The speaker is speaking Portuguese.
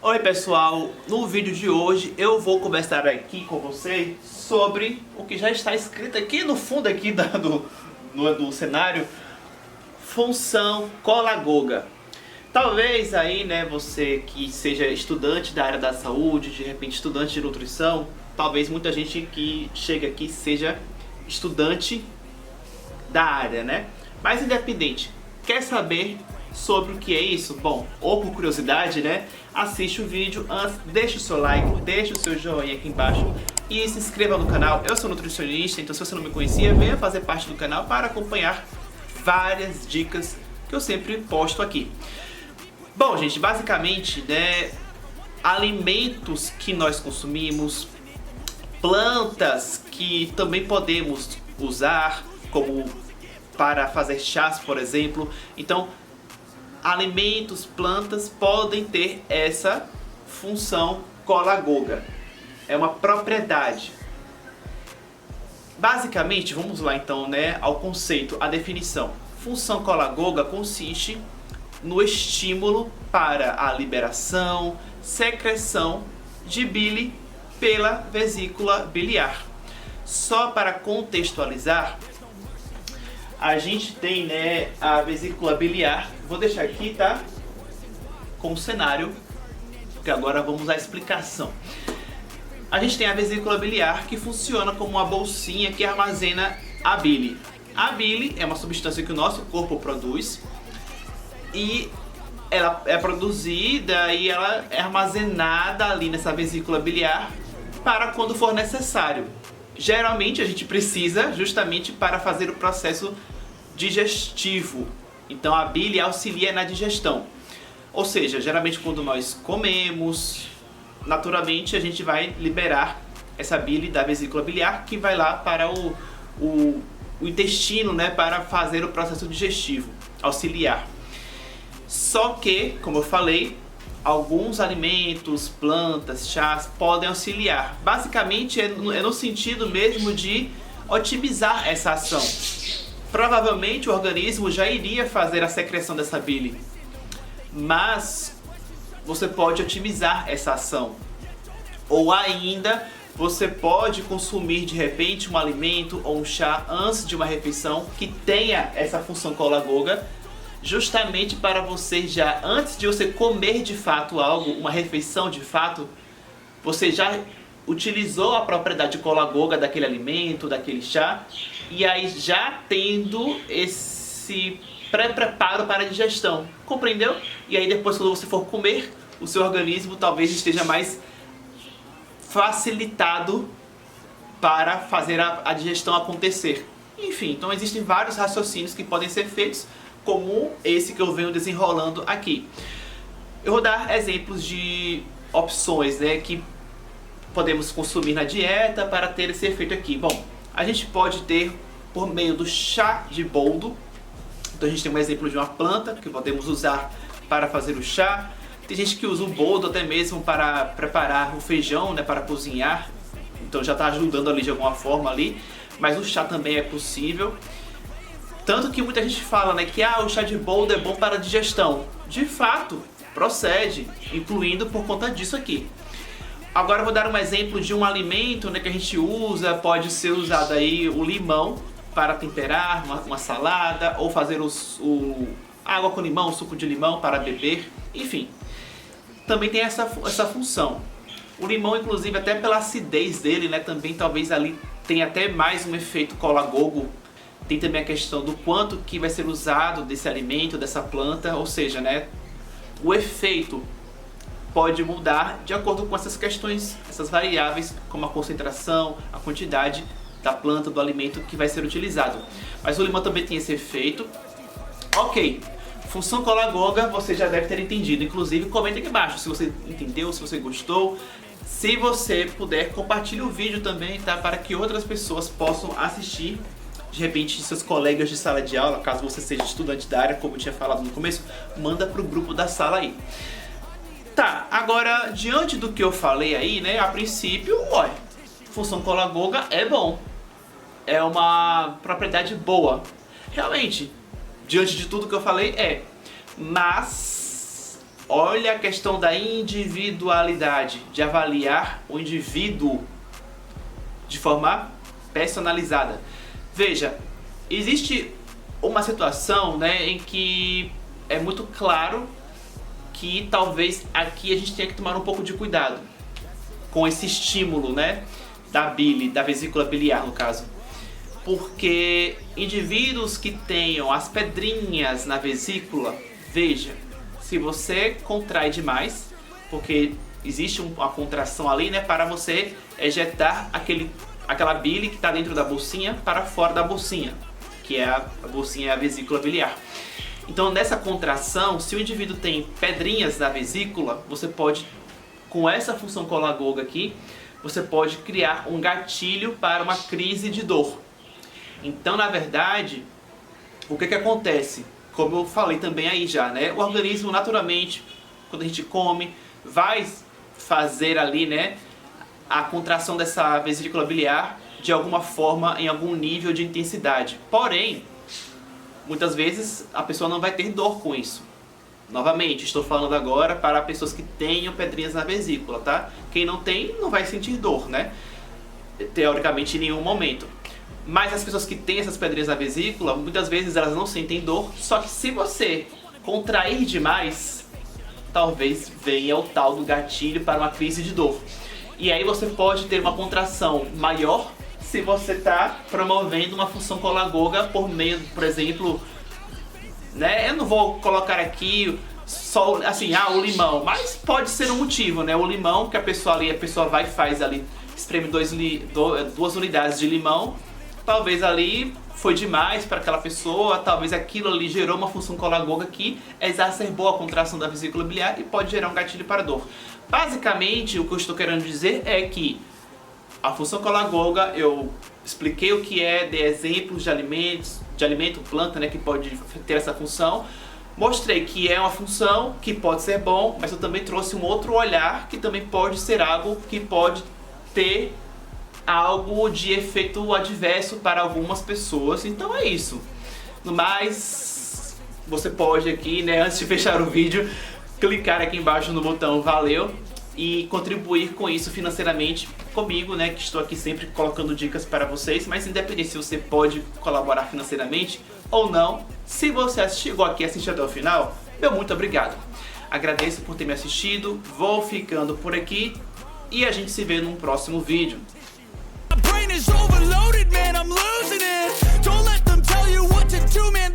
Oi pessoal, no vídeo de hoje eu vou conversar aqui com vocês sobre o que já está escrito aqui no fundo aqui do cenário, função colagoga. Talvez aí, né, você que seja estudante da área da saúde, de repente estudante de nutrição, talvez muita gente que chega aqui seja estudante da área, né? Mas independente, quer saber sobre o que é isso? Bom, ou por curiosidade, né? Assiste o vídeo antes, deixa o seu like, deixa o seu joinha aqui embaixo e se inscreva no canal. Eu sou nutricionista, então se você não me conhecia, venha fazer parte do canal para acompanhar várias dicas que eu sempre posto aqui. Bom, gente, basicamente, né, alimentos que nós consumimos, plantas que também podemos usar, como para fazer chás, por exemplo. Então, alimentos, plantas podem ter essa função colagoga. É uma propriedade. Basicamente, vamos lá então, né, ao conceito, a definição. Função colagoga consiste no estímulo para a liberação, secreção de bile pela vesícula biliar. Só para contextualizar, a gente tem, né, a vesícula biliar. Vou deixar aqui, tá? Como cenário, porque agora vamos à explicação. A gente tem a vesícula biliar que funciona como uma bolsinha que armazena a bile. A bile é uma substância que o nosso corpo produz e ela é produzida e ela é armazenada ali nessa vesícula biliar para quando for necessário. Geralmente a gente precisa justamente para fazer o processo digestivo. Então a bile auxilia na digestão. Ou seja, geralmente quando nós comemos, naturalmente a gente vai liberar essa bile da vesícula biliar que vai lá para o intestino, né, para fazer o processo digestivo, auxiliar. Só que, como eu falei, alguns alimentos, plantas, chás podem auxiliar. Basicamente é no sentido mesmo de otimizar essa ação. Provavelmente o organismo já iria fazer a secreção dessa bile, mas você pode otimizar essa ação. Ou ainda, você pode consumir de repente um alimento ou um chá antes de uma refeição que tenha essa função colagoga, justamente para você já, antes de você comer de fato algo, uma refeição de fato, você já utilizou a propriedade colagoga daquele alimento, daquele chá, e aí já tendo esse pré-preparo para a digestão, compreendeu? E aí depois quando você for comer, o seu organismo talvez esteja mais facilitado para fazer a digestão acontecer. Enfim, então existem vários raciocínios que podem ser feitos, como esse que eu venho desenrolando aqui. Eu vou dar exemplos de opções, né, que podemos consumir na dieta para ter esse efeito aqui. Bom, a gente pode ter por meio do chá de boldo. Então a gente tem um exemplo de uma planta que podemos usar para fazer o chá. Tem gente que usa o boldo até mesmo para preparar o feijão, né, para cozinhar. Então já está ajudando ali de alguma forma ali. Mas o chá também é possível. Tanto que muita gente fala, né, que o chá de boldo é bom para a digestão. De fato, procede, incluindo por conta disso aqui. Agora eu vou dar um exemplo de um alimento, né, que a gente usa. Pode ser usado aí o limão para temperar uma salada, ou fazer água com limão, suco de limão para beber. Enfim, também tem essa função. O limão, inclusive, até pela acidez dele, né, também talvez ali tenha até mais um efeito colagogo. Tem também a questão do quanto que vai ser usado desse alimento, dessa planta, ou seja, né, o efeito pode mudar de acordo com essas questões, essas variáveis, como a concentração, a quantidade da planta, do alimento que vai ser utilizado. Mas o limão também tem esse efeito. Ok, função colagoga você já deve ter entendido. Inclusive, comenta aqui embaixo se você entendeu, se você gostou. Se você puder, compartilhe o vídeo também, tá? Para que outras pessoas possam assistir. De repente, seus colegas de sala de aula, caso você seja estudante da área, como eu tinha falado no começo, manda para o grupo da sala aí. Tá, agora, diante do que eu falei aí, né, a princípio, olha, função colagoga é bom. É uma propriedade boa. Realmente, diante de tudo que eu falei, é. Mas Olha a questão da individualidade, de avaliar o indivíduo de forma personalizada. Veja, existe uma situação, né, em que é muito claro que talvez aqui a gente tenha que tomar um pouco de cuidado com esse estímulo, né, da bile, da vesícula biliar no caso. Porque indivíduos que tenham as pedrinhas na vesícula, veja, se você contrai demais, porque existe uma contração ali, né, para você ejetar aquela bile que está dentro da bolsinha para fora da bolsinha, que é a bolsinha, é a vesícula biliar. Então, nessa contração, se o indivíduo tem pedrinhas na vesícula, você pode, com essa função colagoga aqui, você pode criar um gatilho para uma crise de dor. Então, na verdade, o que acontece? Como eu falei também aí já, né? O organismo, naturalmente, quando a gente come, vai fazer ali, né, a contração dessa vesícula biliar de alguma forma, em algum nível de intensidade. Porém, muitas vezes a pessoa não vai ter dor com isso. Novamente, estou falando agora para pessoas que tenham pedrinhas na vesícula, tá? Quem não tem, não vai sentir dor, né? Teoricamente, em nenhum momento. Mas as pessoas que têm essas pedrinhas na vesícula, muitas vezes elas não sentem dor. Só que se você contrair demais, talvez venha o tal do gatilho para uma crise de dor. E aí você pode ter uma contração maior se você está promovendo uma função colagoga por meio, por exemplo, né? Eu não vou colocar aqui só assim, o limão, mas pode ser um motivo, né? O limão que a pessoa vai e faz ali, espreme 2 unidades de limão, talvez ali foi demais para aquela pessoa, talvez aquilo ali gerou uma função colagoga que exacerbou a contração da vesícula biliar e pode gerar um gatilho para dor. Basicamente, o que eu estou querendo dizer é que a função colagoga, eu expliquei o que é, dei exemplos de alimento, planta, né, que pode ter essa função. Mostrei que é uma função que pode ser bom, mas eu também trouxe um outro olhar que também pode ser algo que pode ter algo de efeito adverso para algumas pessoas. Então é isso. No mais, você pode aqui, né, antes de fechar o vídeo, clicar aqui embaixo no botão valeu e contribuir com isso financeiramente comigo, né, que estou aqui sempre colocando dicas para vocês, mas independente se você pode colaborar financeiramente ou não, se você chegou aqui e assistiu até o final, meu muito obrigado. Agradeço por ter me assistido, vou ficando por aqui e a gente se vê num próximo vídeo. Brain is overloaded, man, I'm losing it. Don't let them tell you what to do, man.